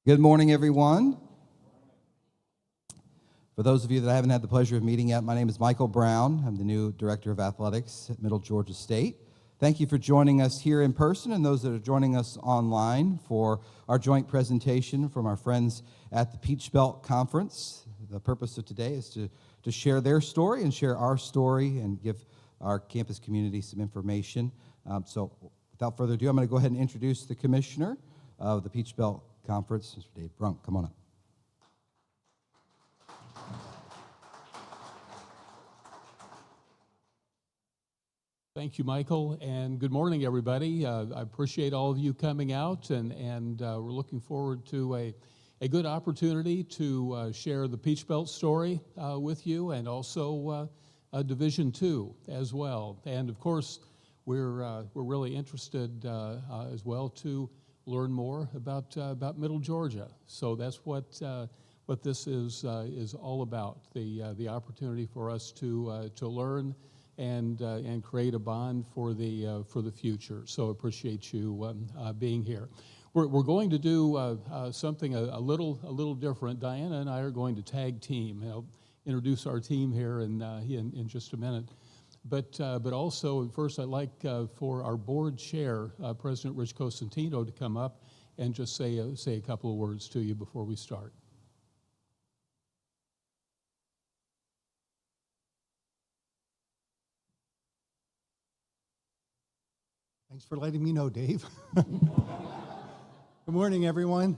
Good morning, everyone. For those of you that I haven't had the pleasure of meeting yet, my name is Michael Brown. I'm the new Director of Athletics at Middle Georgia State. Thank you for joining us here in person and those that are joining us online for our joint presentation from our friends at the Peach Belt Conference. The purpose of today is to share their story and share our story and give our campus community some information. So without further ado, I'm going to go ahead and introduce the commissioner of the Peach Belt Conference, Mr. Dave Brunk. Come on up. Thank you, Michael, and good morning, everybody. I appreciate all of you coming out, and we're looking forward to a good opportunity to share the Peach Belt story with you, and also Division II as well. And of course, we're really interested as well to learn more about Middle Georgia. So that's what this is all about, the opportunity for us to learn and create a bond for the future. So appreciate you being here. We're going to do something a little different. Diana and I are going to tag team. I'll introduce our team here in just a minute. But also, first, I'd like for our board chair, President Rich Cosentino, to come up and just say a couple of words to you before we start. Thanks for letting me know, Dave. Good morning, everyone.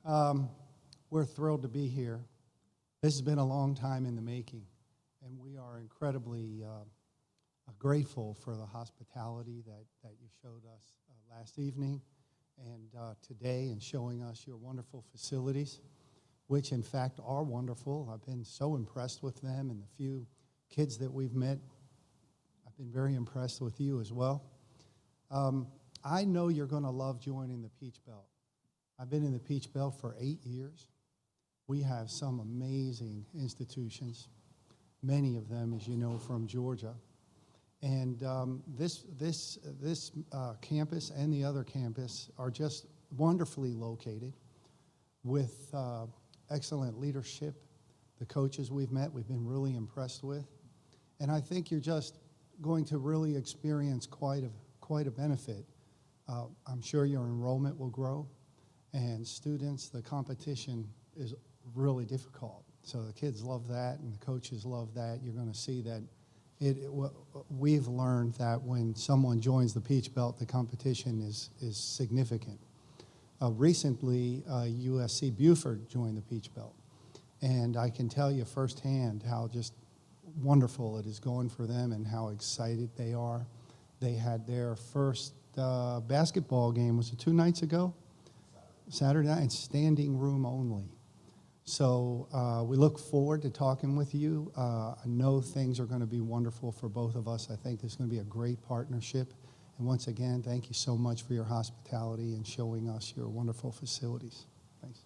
We're thrilled to be here. This has been a long time in the making, and we are incredibly grateful for the hospitality that you showed us last evening and today, and showing us your wonderful facilities, which in fact are wonderful. I've been so impressed with them, and the few kids that we've met, I've been very impressed with you as well. I know you're going to love joining the Peach Belt. I've been in the Peach Belt for 8 years. We have some amazing institutions, many of them, as you know, from Georgia. And this campus and the other campus are just wonderfully located with excellent leadership. The coaches we've met, we've been really impressed with. And I think you're just going to really experience quite a benefit. I'm sure your enrollment will grow, and students, the competition is really difficult. So the kids love that, and the coaches love that. You're going to see that we've learned that when someone joins the Peach Belt, the competition is significant. Recently, USC Buford joined the Peach Belt, and I can tell you firsthand how just wonderful it is going for them and how excited they are. They had their first basketball game, was it 2 nights ago? Saturday night, and standing room only. So we look forward to talking with you. I know things are going to be wonderful for both of us. I think there's going to be a great partnership. And once again, thank you so much for your hospitality and showing us your wonderful facilities. Thanks.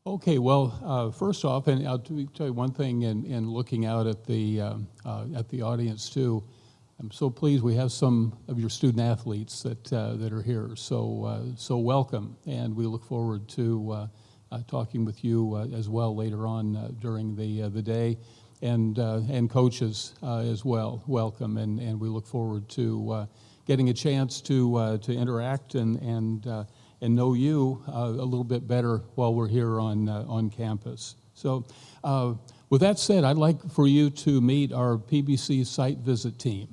Okay, well, first off, and I'll tell you one thing in looking out at the audience too. I'm so pleased we have some of your student athletes that are here. So welcome, and we look forward to talking with you as well later on during the day, and coaches as well. Welcome, and we look forward to getting a chance to interact and know you a little bit better while we're here on campus. So with that said, I'd like for you to meet our PBC site visit team.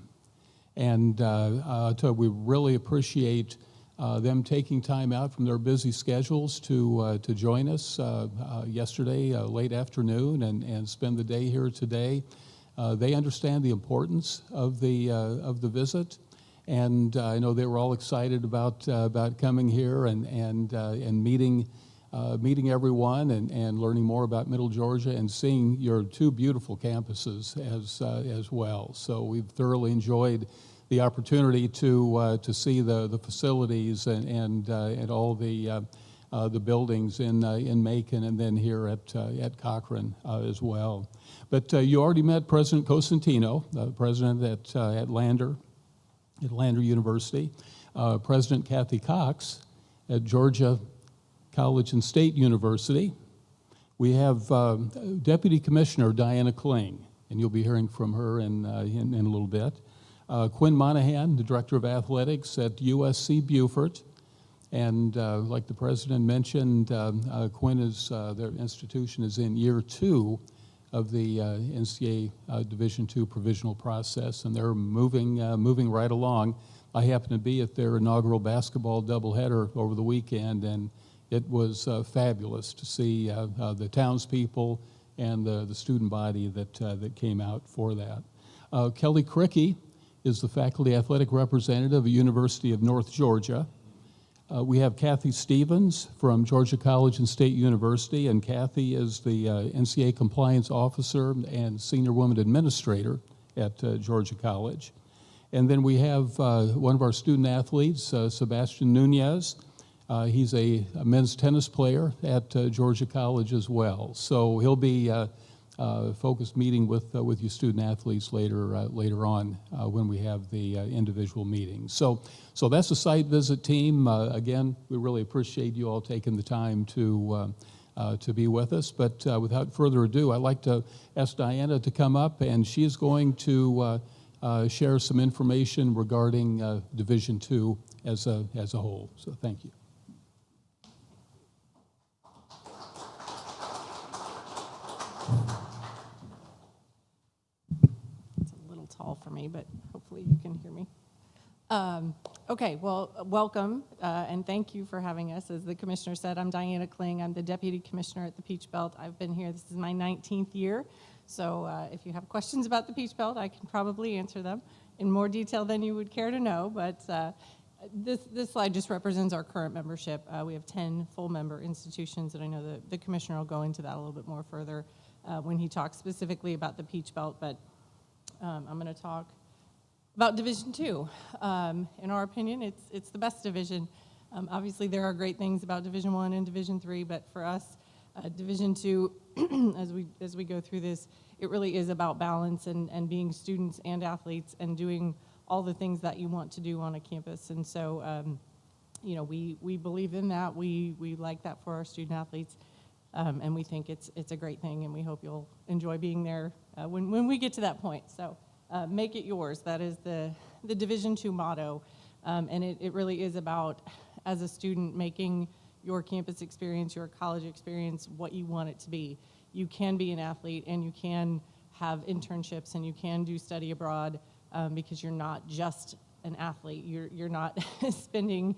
And we really appreciate them taking time out from their busy schedules to join us yesterday late afternoon and spend the day here today. They understand the importance of the visit. And I know they were all excited about coming here and meeting everyone and learning more about Middle Georgia and seeing your 2 beautiful campuses as well. So we've thoroughly enjoyed the opportunity to see the facilities and all the the buildings in Macon and then here at Cochrane as well. But you already met President Cosentino, president at Lander University, President Kathy Cox at Georgia College and State University. We have Deputy Commissioner Diana Kling, and you'll be hearing from her in a little bit. Quinn Monahan, the Director of Athletics at USC Beaufort. And like the president mentioned, Quinn their institution is in year 2 of the NCAA Division II provisional process, and they're moving right along. I happened to be at their inaugural basketball doubleheader over the weekend, and it was fabulous to see the townspeople and the student body that came out for that. Kelly Cricky is the faculty athletic representative at University of North Georgia. We have Kathy Stevens from Georgia College and State University, and Kathy is the NCAA compliance officer and senior woman administrator at Georgia College. And then we have one of our student athletes, Sebastian Nunez. He's a men's tennis player at Georgia College as well. So he'll be focused meeting with you student athletes later on when we have the individual meetings. So that's the site visit team. Again, we really appreciate you all taking the time to be with us. But without further ado, I'd like to ask Diana to come up, and she's going to share some information regarding Division II as a whole. So thank you. It's a little tall for me, but hopefully you can hear me. Okay, well, welcome, and thank you for having us. As the commissioner said, I'm Diana Kling. I'm the deputy commissioner at the Peach Belt. I've been here, this is my 19th year, so if you have questions about the Peach Belt, I can probably answer them in more detail than you would care to know, but this slide just represents our current membership. We have 10 full member institutions, and I know the commissioner will go into that a little bit more further when he talks specifically about the Peach Belt, but I'm going to talk about Division II. In our opinion, it's the best division. Obviously, there are great things about Division I and Division III, but for us, Division II, as we go through this, it really is about balance and being students and athletes and doing all the things that you want to do on a campus. And so, you know, we believe in that. We like that for our student athletes, and we think it's a great thing, and we hope you'll enjoy being there when we get to that point. So. Make it yours. That is the Division II motto, and it really is about, as a student, making your campus experience, your college experience, what you want it to be. You can be an athlete, and you can have internships, and you can do study abroad because you're not just an athlete. You're not spending.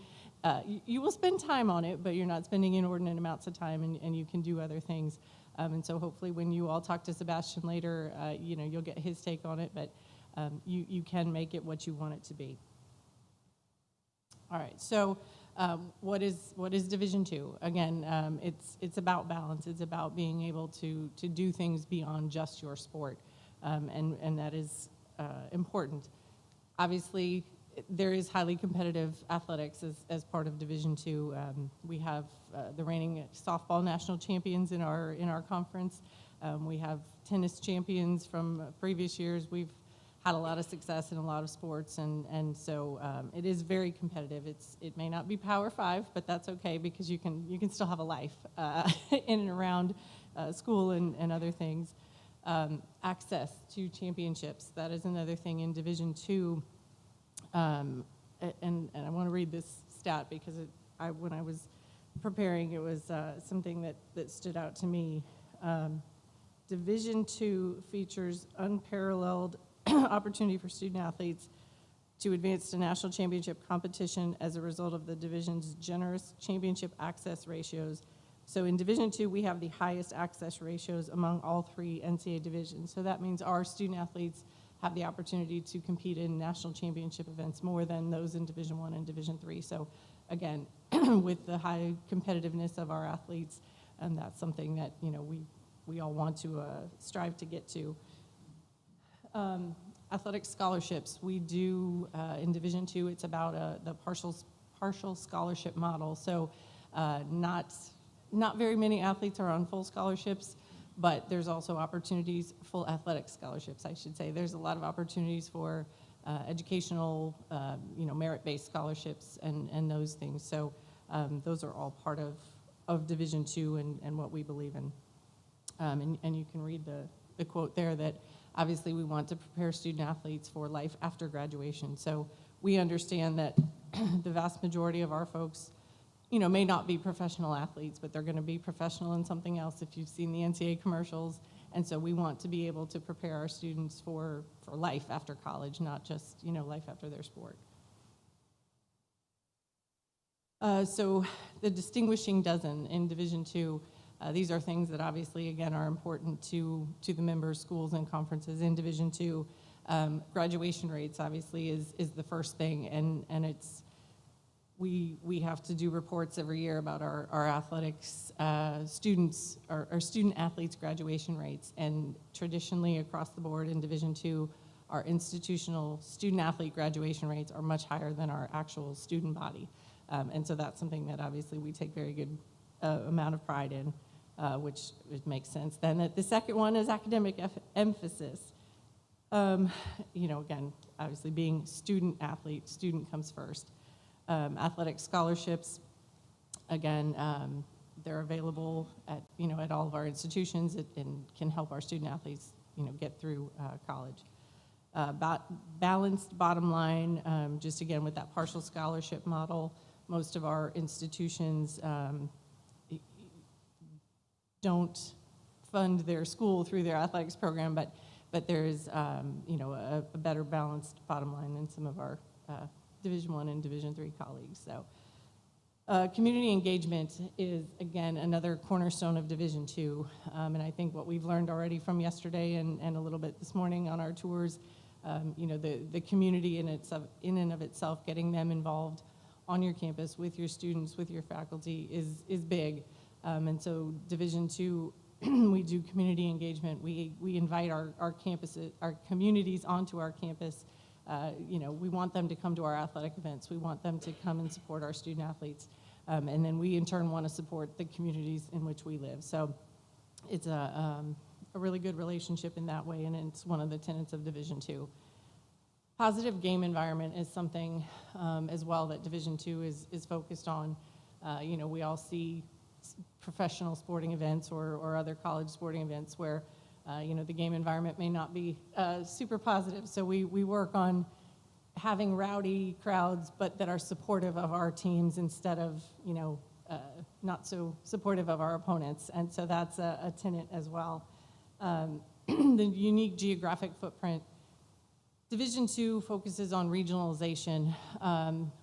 You will spend time on it, but you're not spending inordinate amounts of time, and you can do other things. And so hopefully when you all talk to Sebastian later, you know, you'll get his take on it, but you can make it what you want it to be. All right, so what is Division II? Again, it's about balance. It's about being able to do things beyond just your sport, and that is important. Obviously, there is highly competitive athletics as part of Division II. We have the reigning softball national champions in our conference. We have tennis champions from previous years. We've had a lot of success in a lot of sports, and so it is very competitive. It may not be Power 5, but that's okay because you can still have a life in and around school and other things. Access to championships, that is another thing in Division II. And I want to read this stat because when I was preparing, it was something that stood out to me. Division II features unparalleled opportunity for student athletes to advance to national championship competition as a result of the division's generous championship access ratios. So in Division II, we have the highest access ratios among all 3 NCAA divisions. So that means our student athletes have the opportunity to compete in national championship events more than those in Division I and Division III. So again, with the high competitiveness of our athletes, and that's something that, you know, we all want to strive to get to. Athletic scholarships, we do in Division II, it's about the partial scholarship model. So Not very many athletes are on full scholarships, but there's also opportunities, full athletic scholarships, I should say. There's a lot of opportunities for educational, merit-based scholarships and those things. So those are all part of Division II and what we believe in. And you can read the quote there that obviously we want to prepare student athletes for life after graduation. So we understand that the vast majority of our folks, may not be professional athletes, but they're going to be professional in something else if you've seen the NCAA commercials. And so we want to be able to prepare our students for life after college, not just, life after their sport. So the distinguishing dozen in Division II, these are things that obviously, again, are important to the members, schools, and conferences in Division II. Graduation rates, obviously, is the first thing, and it's we have to do reports every year about our athletics students, our student athletes' graduation rates, and traditionally across the board in Division II, our institutional student athlete graduation rates are much higher than our actual student body, and so that's something that obviously we take very good amount of pride in, which makes sense. Then the second one is academic emphasis. Again, obviously being student athlete, student comes first. Athletic scholarships, again, they're available at all of our institutions and can help our student athletes, get through college. Balanced bottom line, just again with that partial scholarship model, most of our institutions don't fund their school through their athletics program, but there's a better balanced bottom line than some of our Division I and Division III colleagues. So community engagement is, again, another cornerstone of Division II. And I think what we've learned already from yesterday and a little bit this morning on our tours, the community in and of itself, getting them involved on your campus with your students, with your faculty is big. And so Division II, we do community engagement. We invite our campuses, our communities onto our campus. We want them to come to our athletic events. We want them to come and support our student athletes. And then we, in turn, want to support the communities in which we live. So it's a really good relationship in that way, and it's one of the tenets of Division II. Positive game environment is something as well that Division II is focused on. We all see professional sporting events or other college sporting events where the game environment may not be super positive. So we work on having rowdy crowds, but that are supportive of our teams instead of, not so supportive of our opponents. And so that's a tenet as well. The unique geographic footprint. Division II focuses on regionalization,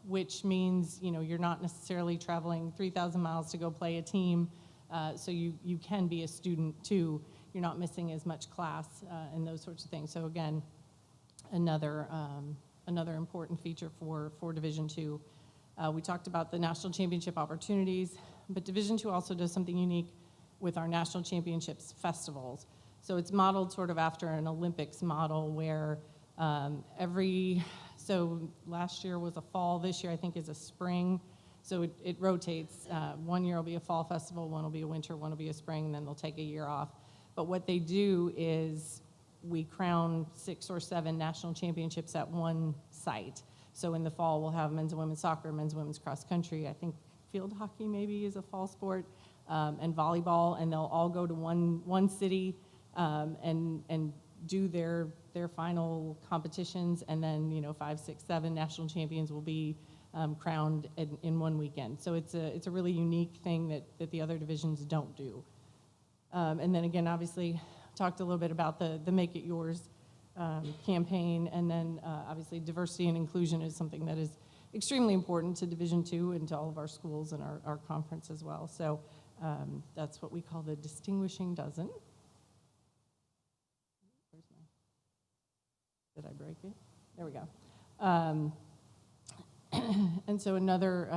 which means, you're not necessarily traveling 3,000 miles to go play a team. So you can be a student too. You're not missing as much class and those sorts of things. So again, another important feature for Division II. We talked about the national championship opportunities, but Division II also does something unique with our national championships festivals. So it's modeled sort of after an Olympics model where so last year was a fall, this year I think is a spring. So it rotates. 1 year will be a fall festival, one will be a winter, one will be a spring, and then they'll take a year off. But what they do is we crown 6 or 7 national championships at one site. So in the fall, we'll have men's and women's soccer, men's and women's cross country. I think field hockey maybe is a fall sport, and volleyball, and they'll all go to one city and do their final competitions, and then 5, 6, 7 national champions will be crowned in one weekend. So it's a really unique thing that the other divisions don't do. And then again, obviously, talked a little bit about the Make It Yours campaign, and then obviously diversity and inclusion is something that is extremely important to Division II and to all of our schools and our conference as well. So that's what we call the distinguishing dozen. Did I break it? There we go. And so another,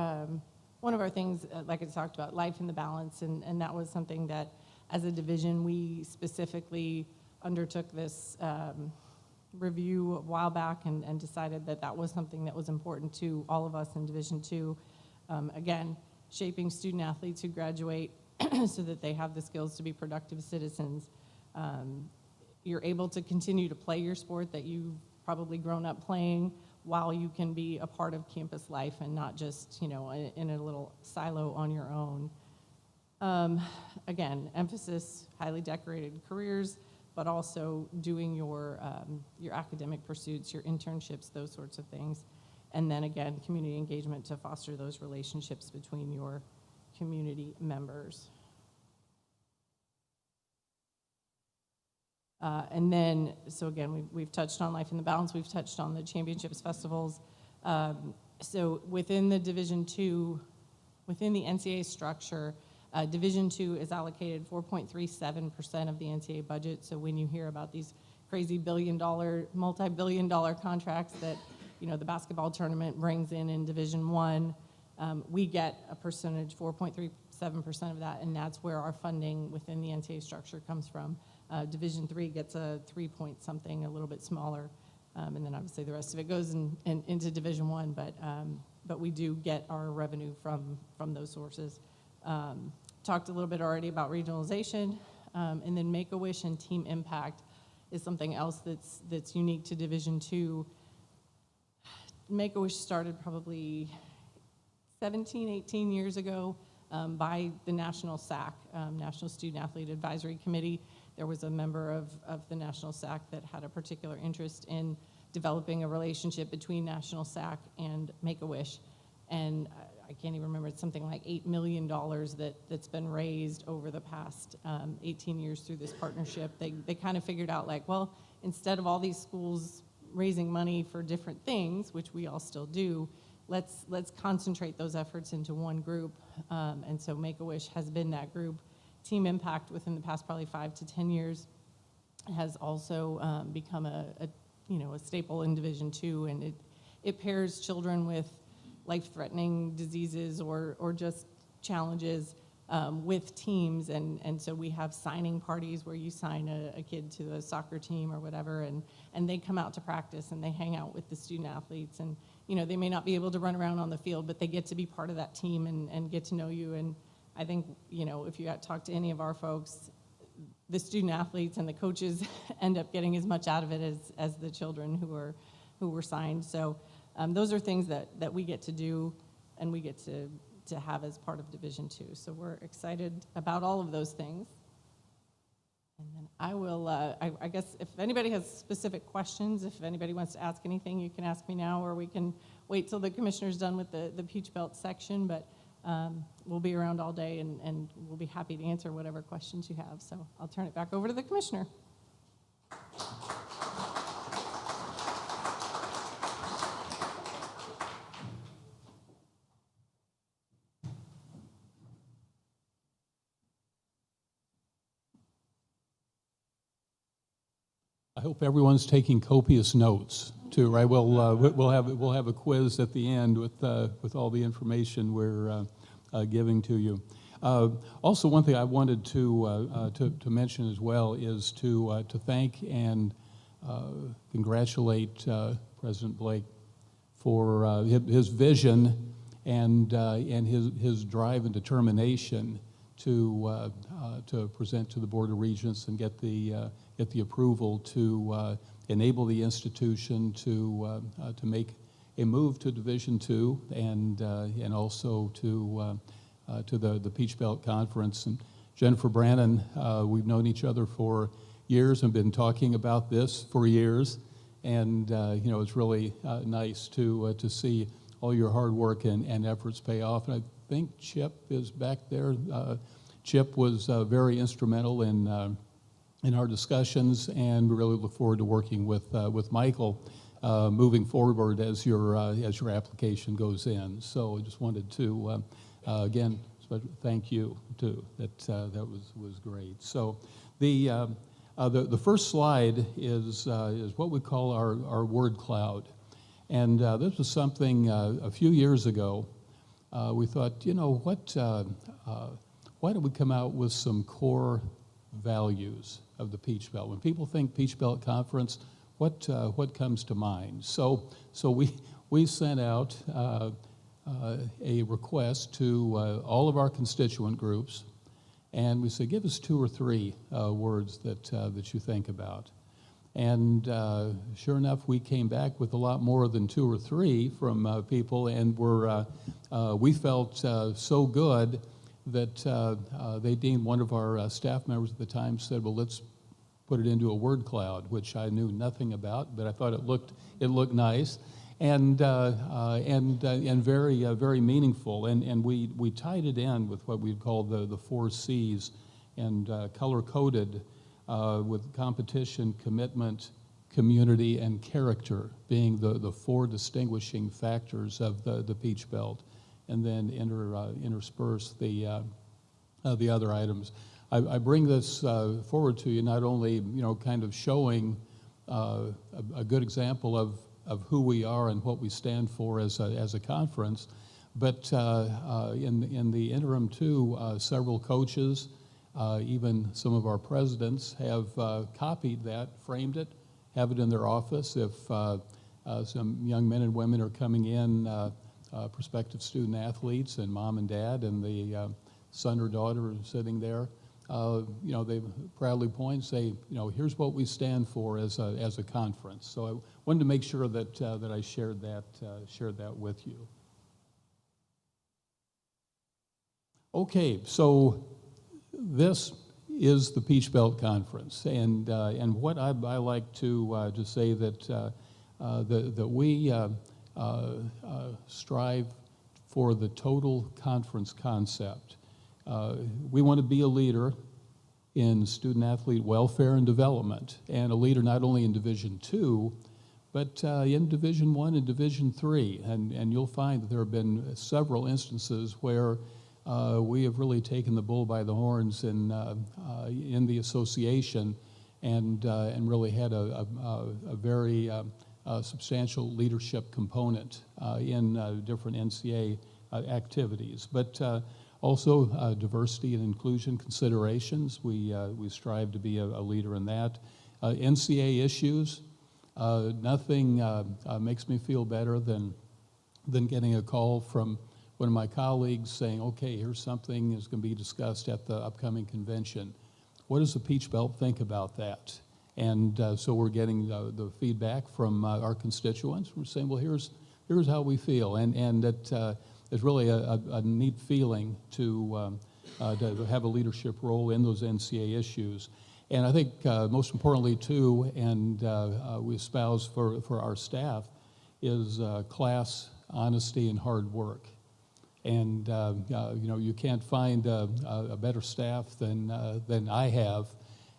one of our things, like I talked about, life in the balance, and that was something that as a division we specifically undertook this review a while back and decided that was something that was important to all of us in Division II. Again, shaping student athletes who graduate so that they have the skills to be productive citizens. You're able to continue to play your sport that you've probably grown up playing while you can be a part of campus life and not just, in a little silo on your own. Again, emphasis, highly decorated careers, but also doing your academic pursuits, your internships, those sorts of things. And then again, community engagement to foster those relationships between your community members. And then, so again, we've touched on Life in the Balance, we've touched on the championships, festivals. So within the Division II, within the NCAA structure, Division II is allocated 4.37% of the NCAA budget. So when you hear about these crazy billion-dollar, multi-billion-dollar contracts that the basketball tournament brings in Division I, we get a percentage, 4.37% of that, and that's where our funding within the NCAA structure comes from. Division III gets a 3 point something, a little bit smaller, and then obviously the rest of it goes into Division I. But we do get our revenue from those sources. Talked a little bit already about regionalization, and then Make-A-Wish and Team Impact is something else that's unique to Division II. Make-A-Wish started probably 17, 18 years ago by the National SAC, National Student Athlete Advisory Committee. There was a member of the National SAC that had a particular interest in developing a relationship between National SAC and Make-A-Wish. And I can't even remember, it's something like $8 million that's been raised over the past 18 years through this partnership. They kind of figured out instead of all these schools raising money for different things, which we all still do, let's concentrate those efforts into one group. And so Make-A-Wish has been that group. Team Impact within the past probably 5 to 10 years has also become a staple in Division II, and it pairs children with life-threatening diseases or just challenges with teams, and so we have signing parties where you sign a kid to a soccer team or whatever, and they come out to practice and they hang out with the student athletes, and they may not be able to run around on the field, but they get to be part of that team and get to know you. And I think, if you talk to any of our folks, the student athletes and the coaches end up getting as much out of it as the children who were signed. So those are things that we get to do and we get to have as part of Division II. So we're excited about all of those things. And then I will, I guess if anybody has specific questions, if anybody wants to ask anything, you can ask me now, or we can wait till the commissioner's done with the Peach Belt section. But we'll be around all day, and we'll be happy to answer whatever questions you have. So I'll turn it back over to the commissioner. I hope everyone's taking copious notes too, right? We'll have a quiz at the end with all the information we're giving to you. Also, one thing I wanted to mention as well is to thank and congratulate President Blake for his vision and his drive and determination to present to the Board of Regents and get the approval to enable the institution to make a move to Division II and also to the Peach Belt Conference. And Jennifer Brannon, we've known each other for years and been talking about this for years, and it's really nice to see all your hard work and efforts pay off. And I think Chip is back there. Chip was very instrumental in our discussions, and we really look forward to working with Michael moving forward as your application goes in. So I just wanted to again thank you too. That was great. So the first slide is what we call our word cloud, and this was something a few years ago. We thought, why don't we come out with some core values of the Peach Belt? When people think Peach Belt Conference, what comes to mind? So we sent out a request to all of our constituent groups, and we said, give us 2 or 3 words that you think about. And sure enough, we came back with a lot more than 2 or 3 from people, and we felt so good that they deemed, one of our staff members at the time said, well, let's put it into a word cloud, which I knew nothing about, but I thought it looked nice and very meaningful. And we tied it in with what we'd call the 4 C's, and color-coded with competition, commitment, community, and character being the 4 distinguishing factors of the Peach Belt, and then intersperse the other items. I bring this forward to you, not only kind of showing a good example of who we are and what we stand for as a conference, but in the interim too, several coaches, even some of our presidents have copied that, framed it, have it in their office. If some young men and women are coming in, prospective student athletes, and mom and dad and the son or daughter are sitting there, they proudly point and say, here's what we stand for as a conference. So I wanted to make sure that I shared that with you. Okay, so this is the Peach Belt Conference, and what I like to say that we strive for the total conference concept. We want to be a leader in student-athlete welfare and development, and a leader not only in Division II, but in Division I and Division III. And you'll find that there have been several instances where we have really taken the bull by the horns in the association, and really had a very substantial leadership component in different NCAA activities. But also, diversity and inclusion considerations, we strive to be a leader in that. NCAA issues, nothing makes me feel better than getting a call from one of my colleagues saying, okay, here's something that's going to be discussed at the upcoming convention. What does the Peach Belt think about that? And so we're getting the feedback from our constituents. We're saying, well, here's how we feel, and that it's really a neat feeling to have a leadership role in those NCAA issues. And I think most importantly too, and we espouse for our staff, is class, honesty, and hard work. And you can't find a better staff than I have.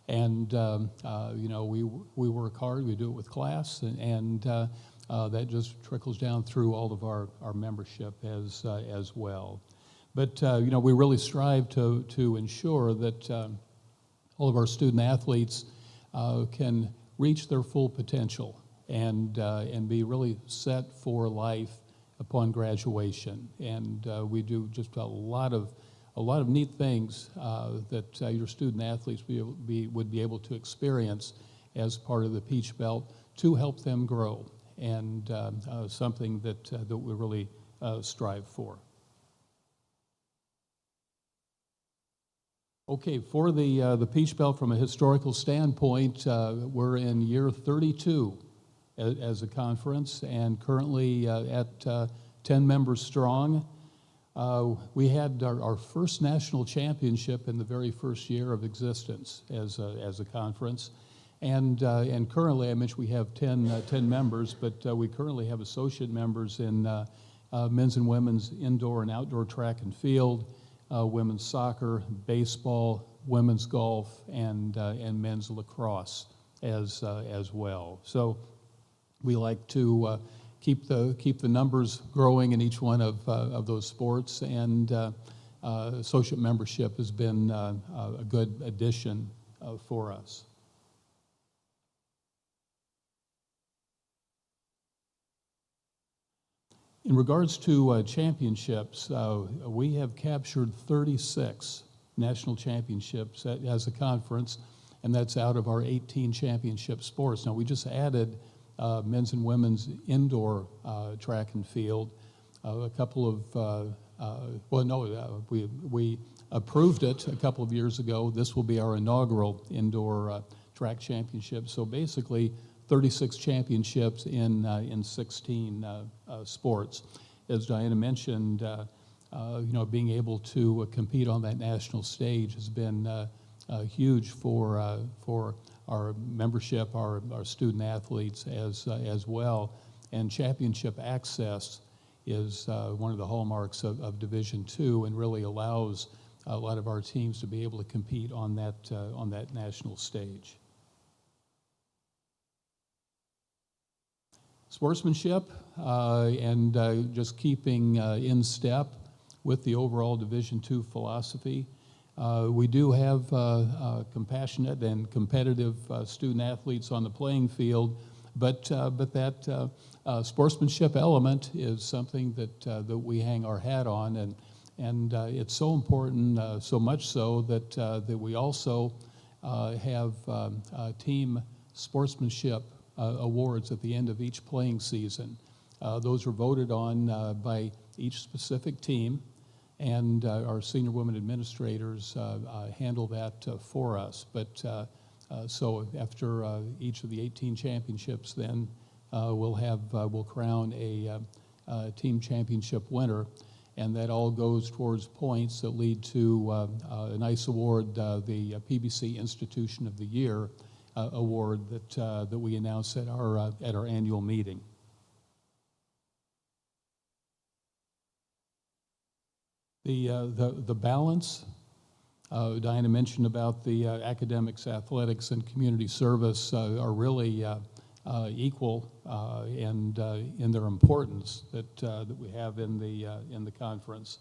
And we work hard. We do it with class, and that just trickles down through all of our membership as well. But we really strive to ensure that all of our student athletes can reach their full potential and be really set for life upon graduation. And we do just a lot of neat things that your student athletes would be able to experience as part of the Peach Belt to help them grow, and something that we really strive for. Okay, for the Peach Belt from a historical standpoint, we're in year 32 as a conference, and currently at 10 members strong. We had our first national championship in the very first year of existence as a conference, and currently, I mentioned we have 10 members, but we currently have associate members in men's and women's indoor and outdoor track and field, women's soccer, baseball, women's golf, and men's lacrosse as well. So we like to keep the numbers growing in each one of those sports, and associate membership has been a good addition for us. In regards to championships, we have captured 36 national championships as a conference, and that's out of our 18 championship sports. Now, we just added men's and women's indoor track and field, a couple of, we approved it a couple of years ago. This will be our inaugural indoor track championship. So basically, 36 championships in 16 sports. As Diana mentioned, being able to compete on that national stage has been huge for our membership, our student athletes as well. And championship access is one of the hallmarks of Division II, and really allows a lot of our teams to be able to compete on that national stage. Sportsmanship and just keeping in step with the overall Division II philosophy. We do have compassionate and competitive student athletes on the playing field, but that sportsmanship element is something that we hang our hat on, and it's so important, so much so that we also have team sportsmanship awards at the end of each playing season. Those are voted on by each specific team, and our senior women administrators handle that for us. But so after each of the 18 championships, then we'll crown a team championship winner, and that all goes towards points that lead to a nice award, the PBC Institution of the Year award that we announce at our annual meeting. The balance, Diana mentioned about the academics, athletics, and community service are really equal and in their importance that we have in the conference.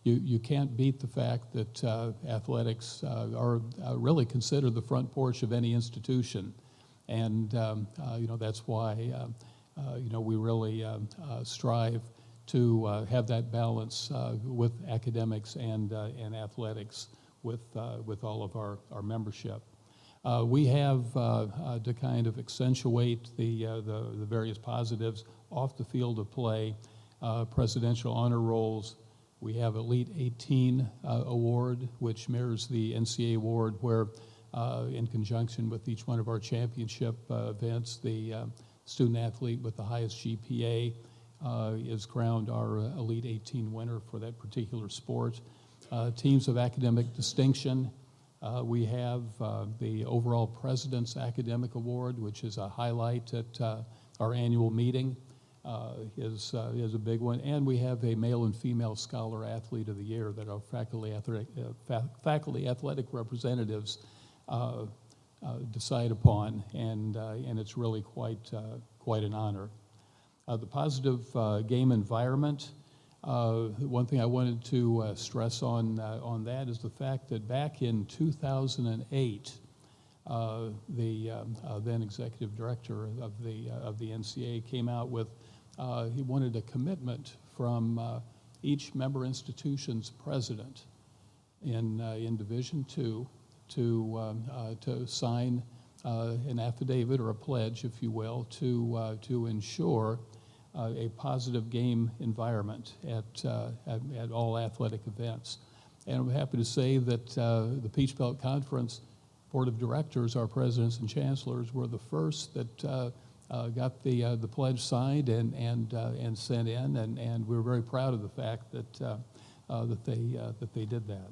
You can't beat the fact that athletics are really considered the front porch of any institution, and that's why we really strive to have that balance with academics and athletics with all of our membership. We have to kind of accentuate the various positives off the field of play, presidential honor rolls. We have Elite 18 award, which mirrors the NCAA award, where in conjunction with each one of our championship events, the student athlete with the highest GPA is crowned our Elite 18 winner for that particular sport. Teams of academic distinction, we have the overall President's Academic Award, which is a highlight at our annual meeting, is a big one. And we have a male and female scholar athlete of the year that our faculty athletic representatives decide upon, and it's really quite an honor. The positive game environment, one thing I wanted to stress on that is the fact that back in 2008, the then executive director of the NCAA came out with, he wanted a commitment from each member institution's president in Division II to sign an affidavit or a pledge, if you will, to ensure a positive game environment at all athletic events. And I'm happy to say that the Peach Belt Conference Board of Directors, our presidents and chancellors, were the first that got the pledge signed and sent in, and we're very proud of the fact that they did that.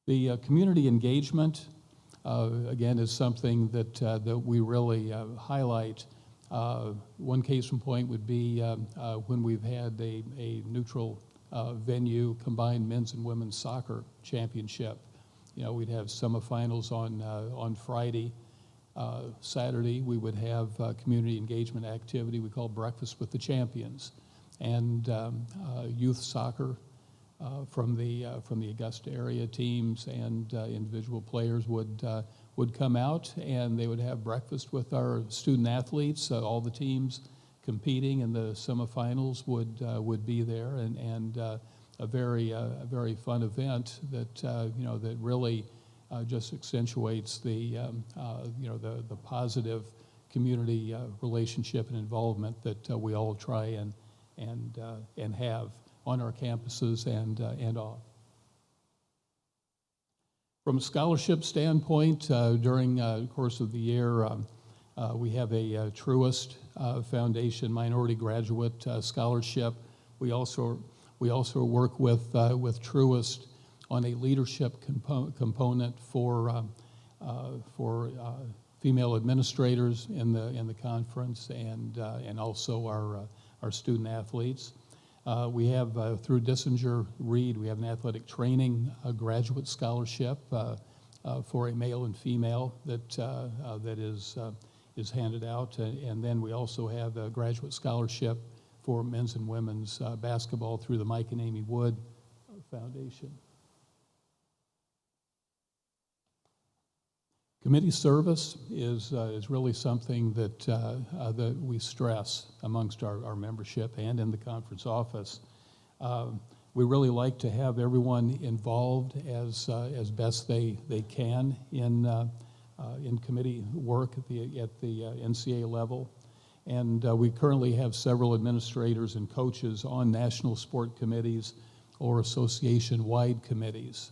The community engagement, again, is something that we really highlight. One case in point would be when we've had a neutral venue combined men's and women's soccer championship. We'd have semifinals on Friday. Saturday, we would have community engagement activity we call Breakfast with the Champions, and youth soccer. From the Augusta area teams and individual players would come out, and they would have breakfast with our student athletes. All the teams competing in the semifinals would be there, and a very fun event that really just accentuates the positive community relationship and involvement that we all try and have on our campuses and off. From a scholarship standpoint, during the course of the year, we have a Truist Foundation Minority Graduate Scholarship. We also work with Truist on a leadership component for female administrators in the conference and also our student athletes. We have through Dissinger Reed, we have an athletic training graduate scholarship for a male and female that is handed out, and then we also have a graduate scholarship for men's and women's basketball through the Mike and Amy Wood Foundation. Committee service is really something that we stress amongst our membership and in the conference office. We really like to have everyone involved as best they can in committee work at the NCAA level. And we currently have several administrators and coaches on national sport committees or association-wide committees.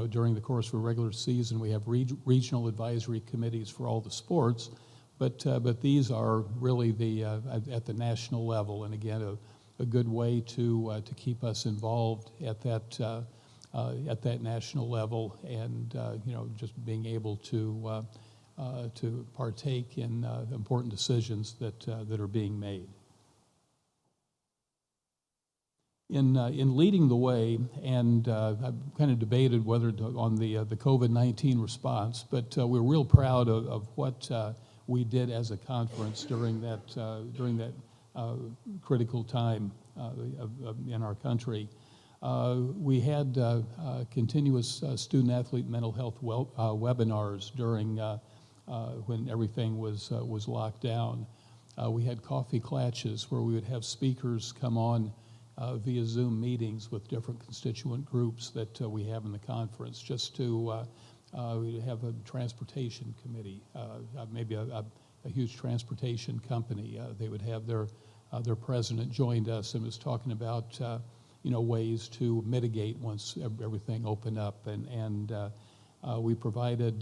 During the course of a regular season, we have regional advisory committees for all the sports, but these are really at the national level, and again, a good way to keep us involved at that national level, and just being able to partake in important decisions that are being made. In leading the way, and I've kind of debated whether on the COVID-19 response, but we're real proud of what we did as a conference during that critical time in our country. We had continuous student-athlete mental health webinars during when everything was locked down. We had coffee clatches where we would have speakers come on via Zoom meetings with different constituent groups that we have in the conference, just to have a transportation committee, maybe a huge transportation company. They would have their president joined us and was talking about ways to mitigate once everything opened up, and we provided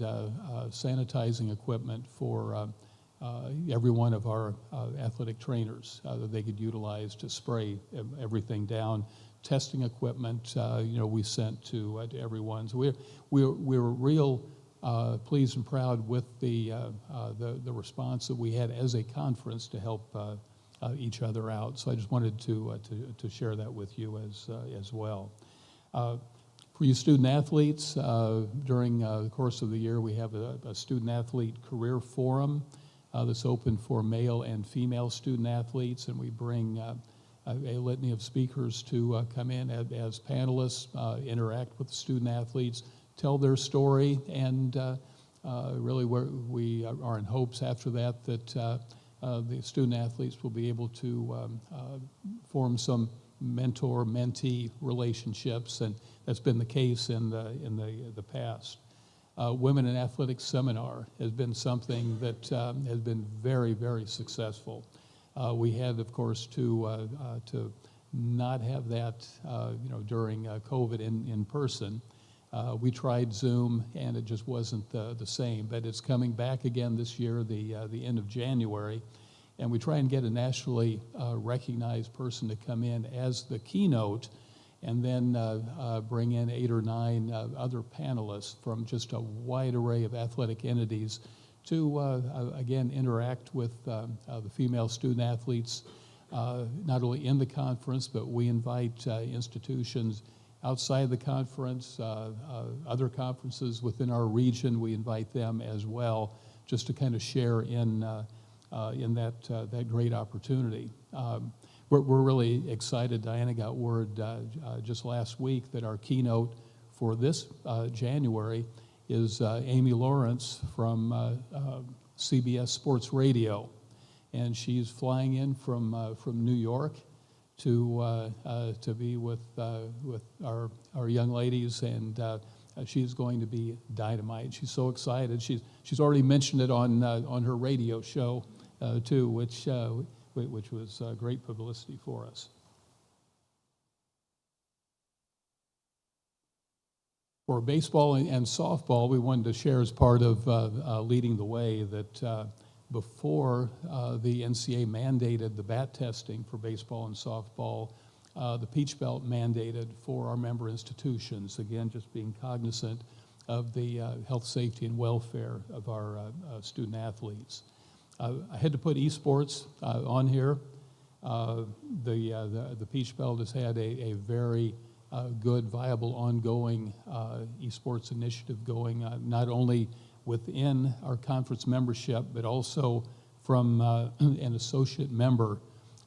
sanitizing equipment for every one of our athletic trainers that they could utilize to spray everything down. Testing equipment, we sent to everyone. So we're real pleased and proud with the response that we had as a conference to help each other out. So I just wanted to share that with you as well. For you student athletes, during the course of the year, we have a student athlete career forum that's open for male and female student athletes, and we bring a litany of speakers to come in as panelists, interact with the student athletes, tell their story, and really we are in hopes after that the student athletes will be able to form some mentor-mentee relationships, and that's been the case in the past. Women in Athletics Seminar has been something that has been very, very successful. We had, of course, to not have that, during COVID in person. We tried Zoom, and it just wasn't the same. But it's coming back again this year, the end of January, and we try and get a nationally recognized person to come in as the keynote, and then bring in 8 or 9 other panelists from just a wide array of athletic entities to, again, interact with the female student athletes, not only in the conference, but we invite institutions outside the conference, other conferences within our region, we invite them as well, just to kind of share in that great opportunity. We're really excited. Diana got word just last week that our keynote for this January is Amy Lawrence from CBS Sports Radio, and she's flying in from New York to be with our young ladies and she's going to be dynamite. She's so excited. She's already mentioned it on her radio show too, which was great publicity for us. For baseball and softball, we wanted to share as part of leading the way that before the NCAA mandated the bat testing for baseball and softball, the Peach Belt mandated for our member institutions, again, just being cognizant of the health, safety, and welfare of our student athletes. I had to put esports on here. The Peach Belt has had a very good, viable, ongoing esports initiative going, not only within our conference membership, but also from an associate member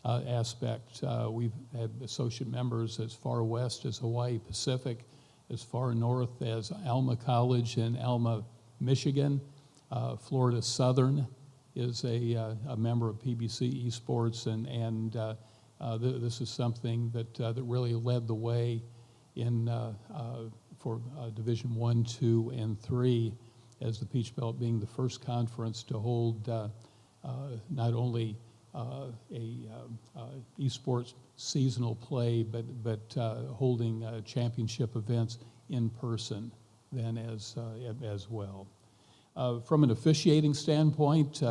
aspect. We've had associate members as far west as Hawaii Pacific, as far north as Alma College in Alma, Michigan. Florida Southern is a member of PBC Esports, and this is something that really led the way in for Division 1, 2, and 3, as the Peach Belt being the first conference to hold not only esports seasonal play, but holding championship events in person then as well. From an officiating standpoint,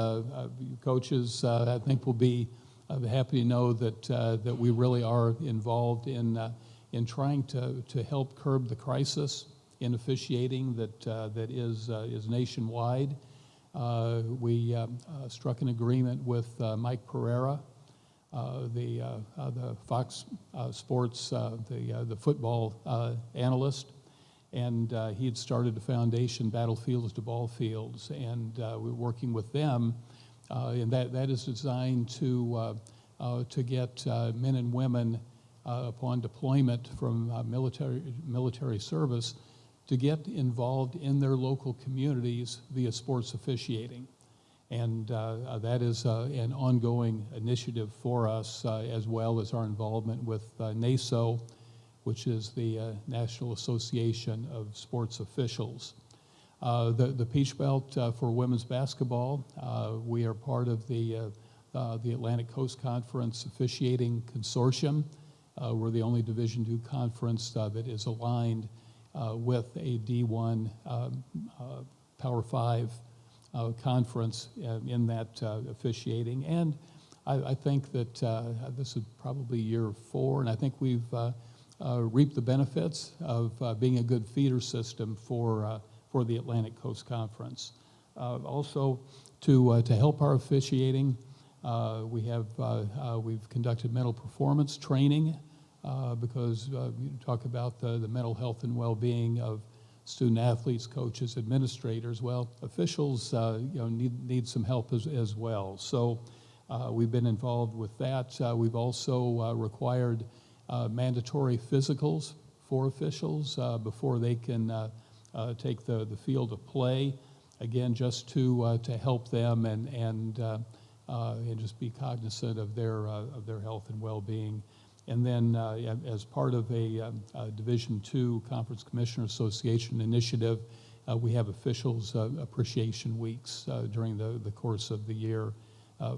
coaches, I think will be happy to know that we really are involved in trying to help curb the crisis in officiating that is nationwide. We struck an agreement with Mike Pereira, the Fox Sports, the football analyst, and he had started a foundation, Battlefields to Ball Fields, and we're working with them, and that is designed to get men and women upon deployment from military service to get involved in their local communities via sports officiating. And that is an ongoing initiative for us, as well as our involvement with NASO, which is the National Association of Sports Officials. The Peach Belt for women's basketball, we are part of the Atlantic Coast Conference Officiating Consortium. We're the only Division II conference that is aligned with a D1 Power 5 conference in that officiating. And I think that this is probably year 4, and I think we've reaped the benefits of being a good feeder system for the Atlantic Coast Conference. Also, to help our officiating, we've conducted mental performance training because you talk about the mental health and well-being of student athletes, coaches, administrators. Well, officials need some help as well. So we've been involved with that. We've also required mandatory physicals for officials before they can take the field of play. Again, just to help them and just be cognizant of their health and well-being. And then as part of a Division II Conference Commissioner Association initiative, we have officials appreciation weeks during the course of the year,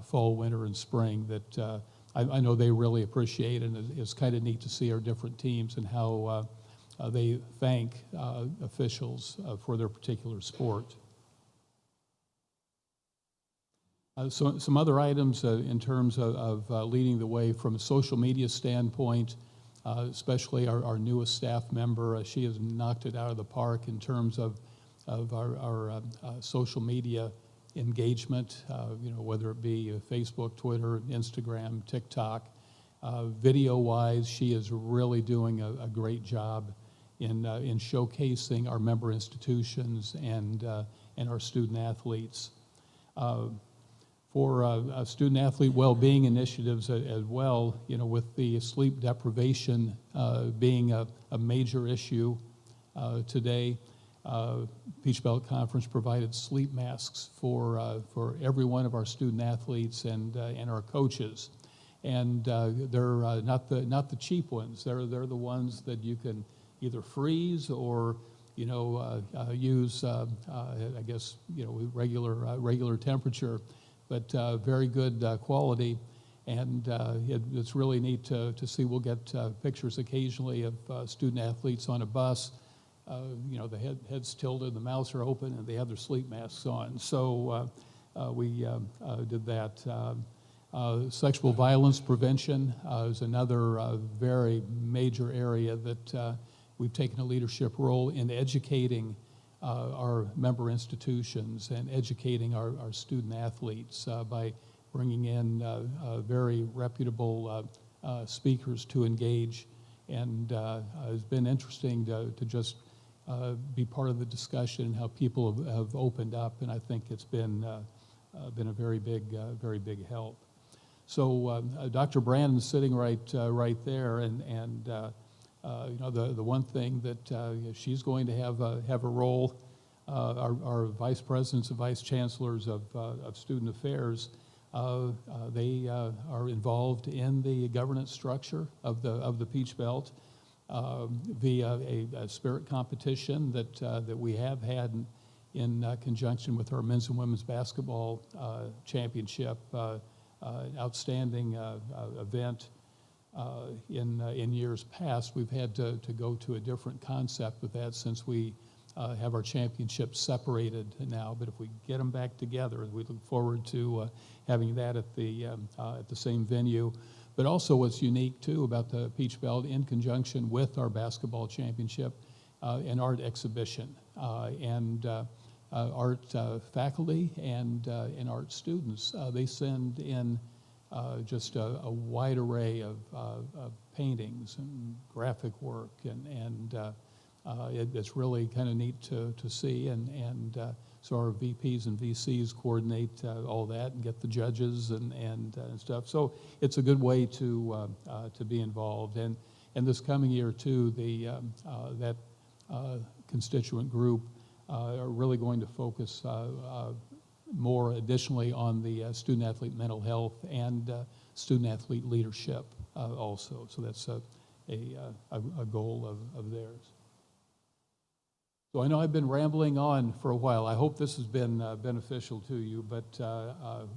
fall, winter, and spring, that I know they really appreciate, and it's kind of neat to see our different teams and how they thank officials for their particular sport. So some other items in terms of leading the way from a social media standpoint, especially our newest staff member. She has knocked it out of the park in terms of our social media engagement, whether it be Facebook, Twitter, Instagram, TikTok. Video-wise, she is really doing a great job in showcasing our member institutions and our student athletes. For student athlete well-being initiatives as well, with the sleep deprivation being a major issue today, Peach Belt Conference provided sleep masks for every one of our student athletes and our coaches, and they're not the cheap ones. They're the ones that you can either freeze or use, I guess, regular temperature, but very good quality. And it's really neat to see. We'll get pictures occasionally of student athletes on a bus. The head's tilted, the mouths are open, and they have their sleep masks on. So we did that. Sexual violence prevention is another very major area that we've taken a leadership role in educating our member institutions and educating our student athletes by bringing in very reputable speakers to engage. And it's been interesting to just be part of the discussion and how people have opened up, and I think it's been a very big help. So Dr. Brandon's sitting right there, and the one thing that she's going to have a role. Our vice presidents and vice chancellors of student affairs, they are involved in the governance structure of the Peach Belt via a spirit competition that we have had in conjunction with our men's and women's basketball championship. Outstanding event in years past. We've had to go to a different concept with that since we have our championships separated now. But if we get them back together, we look forward to having that at the same venue. But also, what's unique too about the Peach Belt, in conjunction with our basketball championship, an art exhibition and art faculty and art students. They send in just a wide array of paintings and graphic work, and it's really kind of neat to see. And so our VPs and VCs coordinate all that and get the judges and stuff. So it's a good way to be involved. And this coming year too, that constituent group are really going to focus more additionally on the student-athlete mental health and student-athlete leadership also. So that's a goal of theirs. So I know I've been rambling on for a while. I hope this has been beneficial to you, but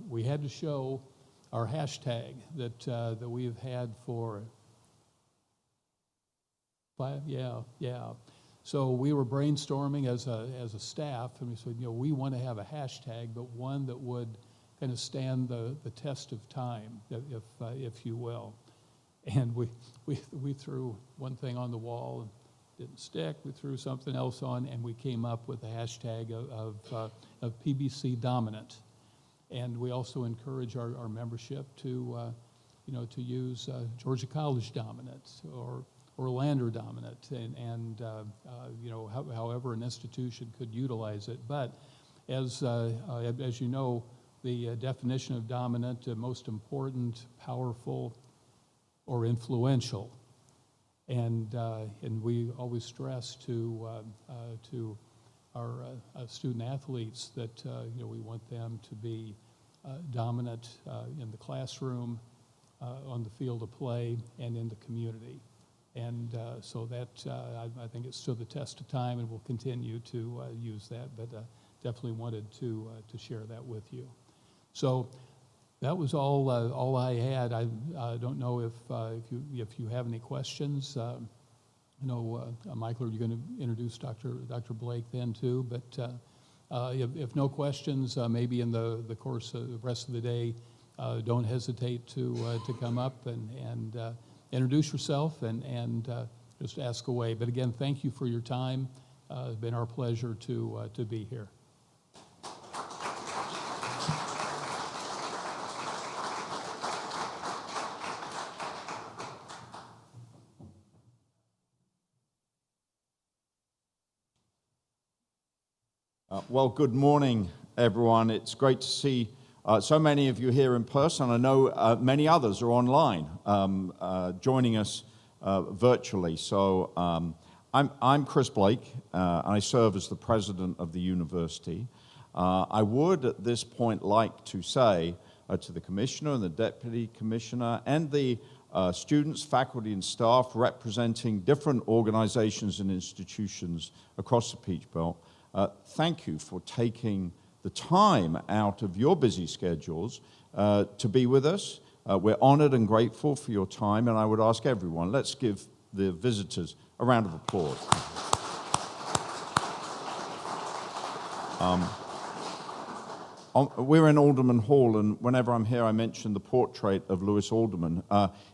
we had to show our hashtag that we have had for 5, yeah. So we were brainstorming as a staff, and we said, we want to have a hashtag, but one that would kind of stand the test of time, if you will. And we threw one thing on the wall and didn't stick. We threw something else on, and we came up with a hashtag of PBC dominant. And we also encourage our membership to use Georgia College dominant or Orlando dominant, and however an institution could utilize it. But as you know, the definition of dominant, most important, powerful, or influential, and we always stress to our student athletes that we want them to be dominant in the classroom, on the field of play, and in the community. And so that, I think it stood the test of time, and we'll continue to use that, but definitely wanted to share that with you. So that was all I had. I don't know if you have any questions. Michael, are you going to introduce Dr. Blake then too? But if no questions, maybe in the course of the rest of the day, don't hesitate to come up and introduce yourself and just ask away. But again, thank you for your time. It's been our pleasure to be here. Well, good morning, everyone. It's great to see so many of you here in person. I know many others are online joining us virtually. So I'm Chris Blake, and I serve as the president of the university. I would at this point like to say to the commissioner and the deputy commissioner and the students, faculty, and staff representing different organizations and institutions across the Peach Belt. Thank you for taking the time out of your busy schedules to be with us. We're honored and grateful for your time, and I would ask everyone, let's give the visitors a round of applause. We're in Alderman Hall, and whenever I'm here, I mention the portrait of Lewis Alderman.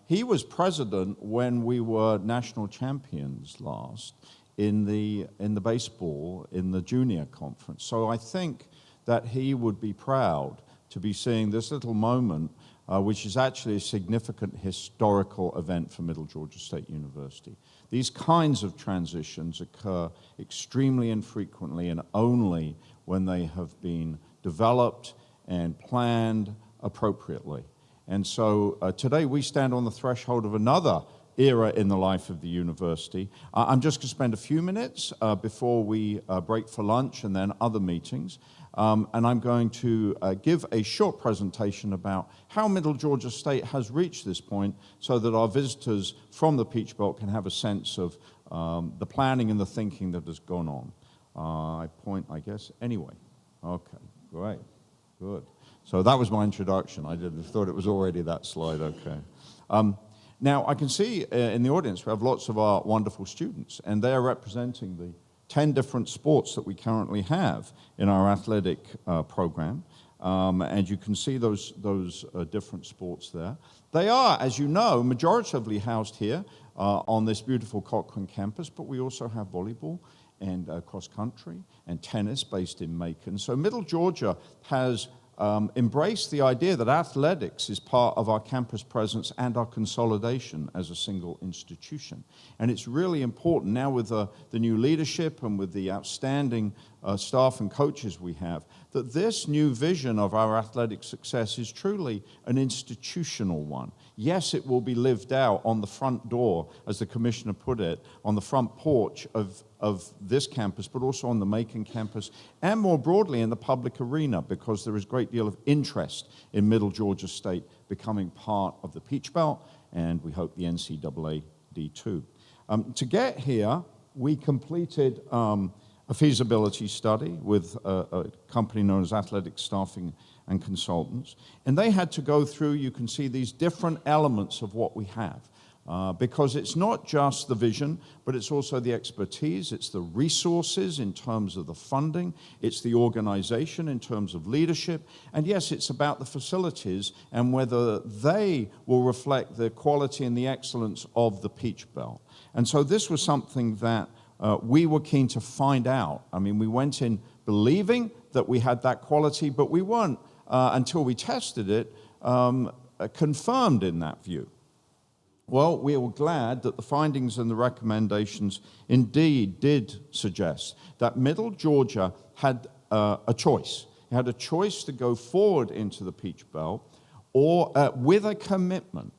He was president when we were national champions last in the baseball, in the junior conference. So I think that he would be proud to be seeing this little moment, which is actually a significant historical event for Middle Georgia State University. These kinds of transitions occur extremely infrequently and only when they have been developed and planned appropriately. And so today we stand on the threshold of another era in the life of the university. I'm just going to spend a few minutes before we break for lunch and then other meetings. And I'm going to give a short presentation about how Middle Georgia State has reached this point so that our visitors from the Peach Belt can have a sense of the planning and the thinking that has gone on. I point, I guess, anyway. Okay, great, good. So that was my introduction. I thought it was already that slide, okay. Now, I can see in the audience we have lots of our wonderful students, and they are representing the 10 different sports that we currently have in our athletic program. And you can see those different sports there. They are, as you know, majoritively housed here on this beautiful Cochrane campus, but we also have volleyball and cross-country and tennis based in Macon. So Middle Georgia has embraced the idea that athletics is part of our campus presence and our consolidation as a single institution. And it's really important now with the new leadership and with the outstanding staff and coaches we have, that this new vision of our athletic success is truly an institutional one. Yes, it will be lived out on the front door, as the commissioner put it, on the front porch of this campus, but also on the Macon campus, and more broadly in the public arena, because there is a great deal of interest in Middle Georgia State becoming part of the Peach Belt, and we hope the NCAA D2. To get here, we completed a feasibility study with a company known as Athletic Staffing and Consultants, and they had to go through, you can see these different elements of what we have. Because it's not just the vision, but it's also the expertise, it's the resources in terms of the funding, it's the organization in terms of leadership, and yes, it's about the facilities and whether they will reflect the quality and the excellence of the Peach Belt. And so this was something that we were keen to find out. I mean, we went in believing that we had that quality, but we weren't, until we tested it, confirmed in that view. Well, we were glad that the findings and the recommendations indeed did suggest that Middle Georgia had a choice. It had a choice to go forward into the Peach Belt or with a commitment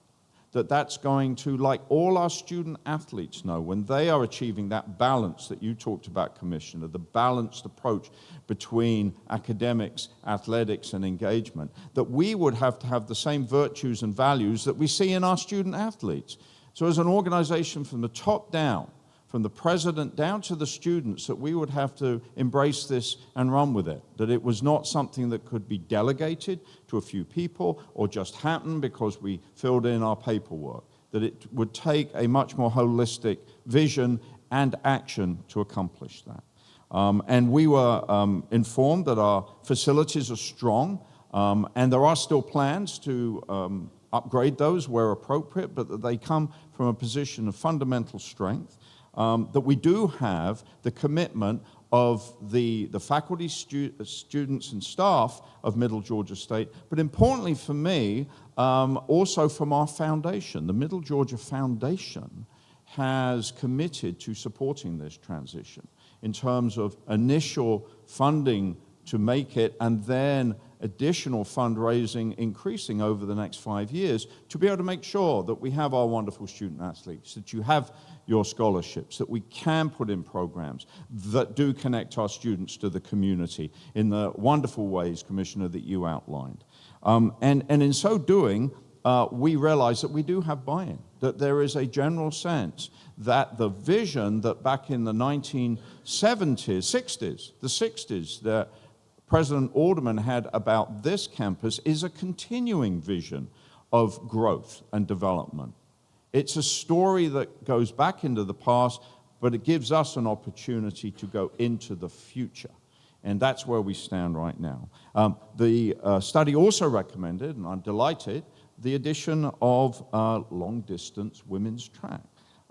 that that's going to, like all our student athletes know, when they are achieving that balance that you talked about, Commissioner, the balanced approach between academics, athletics, and engagement, that we would have to have the same virtues and values that we see in our student athletes. So as an organization from the top down, from the president down to the students, that we would have to embrace this and run with it, that it was not something that could be delegated to a few people or just happen because we filled in our paperwork, that it would take a much more holistic vision and action to accomplish that. And we were informed that our facilities are strong, and there are still plans to upgrade those where appropriate, but that they come from a position of fundamental strength. That we do have the commitment of the faculty, students, and staff of Middle Georgia State, but importantly for me, also from our foundation. The Middle Georgia Foundation has committed to supporting this transition in terms of initial funding to make it, and then additional fundraising increasing over the next 5 years to be able to make sure that we have our wonderful student athletes, that you have your scholarships, that we can put in programs that do connect our students to the community in the wonderful ways, Commissioner, that you outlined. And in so doing, we realize that we do have buy-in, that there is a general sense that the vision that back in the 1970s, 60s, the 60s, that President Alderman had about this campus is a continuing vision of growth and development. It's a story that goes back into the past, but it gives us an opportunity to go into the future. And that's where we stand right now. The study also recommended, and I'm delighted, the addition of long-distance women's track.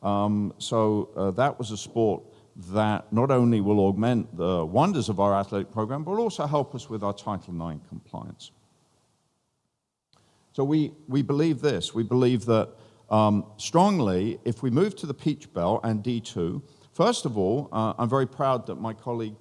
That was a sport that not only will augment the wonders of our athletic program, but will also help us with our Title IX compliance. So we believe this. We believe that strongly, if we move to the Peach Belt and D2, first of all, I'm very proud that my colleague,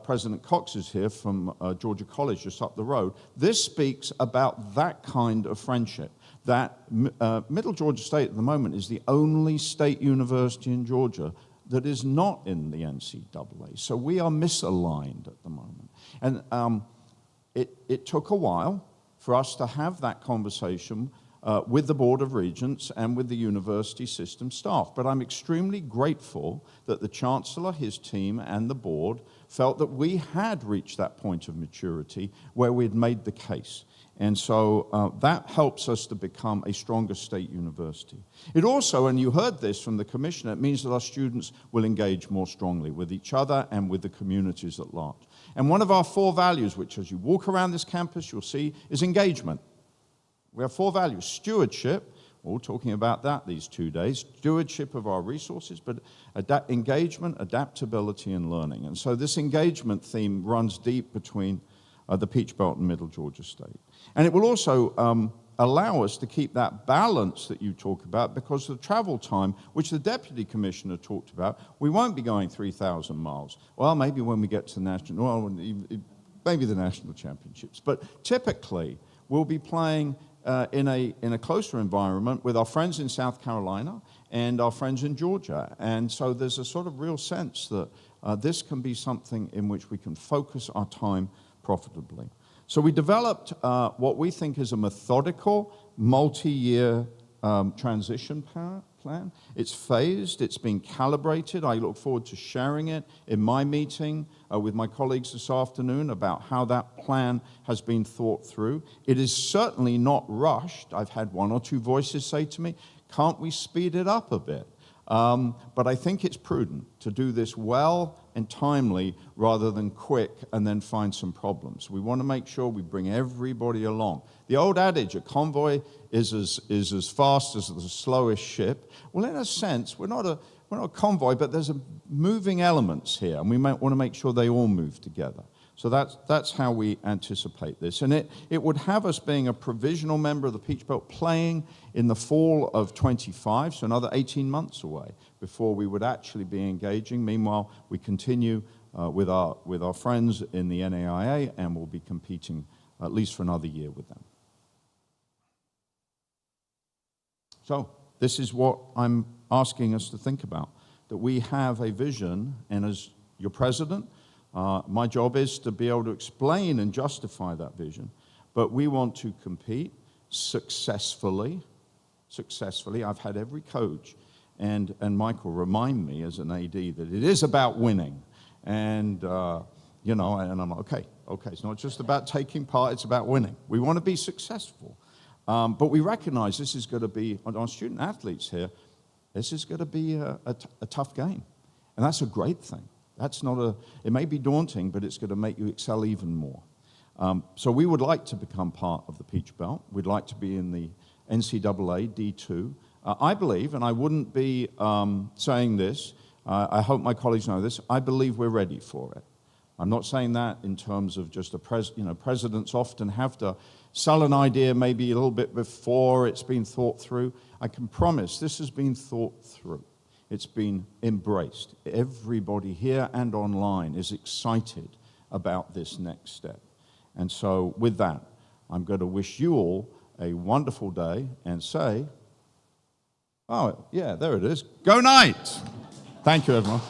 President Cox, is here from Georgia College just up the road. This speaks about that kind of friendship, that Middle Georgia State at the moment is the only state university in Georgia that is not in the NCAA. So we are misaligned at the moment. And it took a while for us to have that conversation with the Board of Regents and with the university system staff. But I'm extremely grateful that the Chancellor, his team, and the board felt that we had reached that point of maturity where we had made the case. And so that helps us to become a stronger state university. It also, and you heard this from the Commissioner, it means that our students will engage more strongly with each other and with the communities at large. And one of our 4 values, which as you walk around this campus you'll see, is engagement. We have 4 values. Stewardship, we're all talking about that these 2 days, stewardship of our resources, but engagement, adaptability, and learning. And so this engagement theme runs deep between the Peach Belt and Middle Georgia State. And it will also allow us to keep that balance that you talk about, because of the travel time, which the Deputy Commissioner talked about, we won't be going 3,000 miles. Well, maybe when we get to the national, well, maybe the national championships. But typically, we'll be playing in a closer environment with our friends in South Carolina and our friends in Georgia. And so there's a sort of real sense that this can be something in which we can focus our time profitably. So we developed what we think is a methodical, multi-year transition plan. It's phased, it's been calibrated. I look forward to sharing it in my meeting with my colleagues this afternoon about how that plan has been thought through. It is certainly not rushed. I've had 1 or 2 voices say to me, can't we speed it up a bit? But I think it's prudent to do this well and timely rather than quick and then find some problems. We want to make sure we bring everybody along. The old adage, a convoy is as fast as the slowest ship. Well, in a sense, we're not a convoy, but there's moving elements here, and we might want to make sure they all move together. So that's how we anticipate this. And it would have us being a provisional member of the Peach Belt playing in the fall of 25, so another 18 months away before we would actually be engaging. Meanwhile, we continue with our friends in the NAIA, and we'll be competing at least for another year with them. So this is what I'm asking us to think about, that we have a vision, and as your president, my job is to be able to explain and justify that vision, but we want to compete successfully. I've had every coach and Michael remind me as an AD that it is about winning. And, you know, and I'm like, okay, it's not just about taking part, it's about winning. We want to be successful. But we recognize this is going to be, on student athletes here, this is going to be a tough game. And that's a great thing. That's not it may be daunting, but it's going to make you excel even more. So we would like to become part of the Peach Belt. We'd like to be in the NCAA D2. I believe, and I wouldn't be saying this, I hope my colleagues know this, I believe we're ready for it. I'm not saying that in terms of just presidents often have to sell an idea maybe a little bit before it's been thought through. I can promise this has been thought through. It's been embraced. Everybody here and online is excited about this next step. And so with that, I'm going to wish you all a wonderful day and say, oh, yeah, there it is. Go Knights! Thank you, everyone.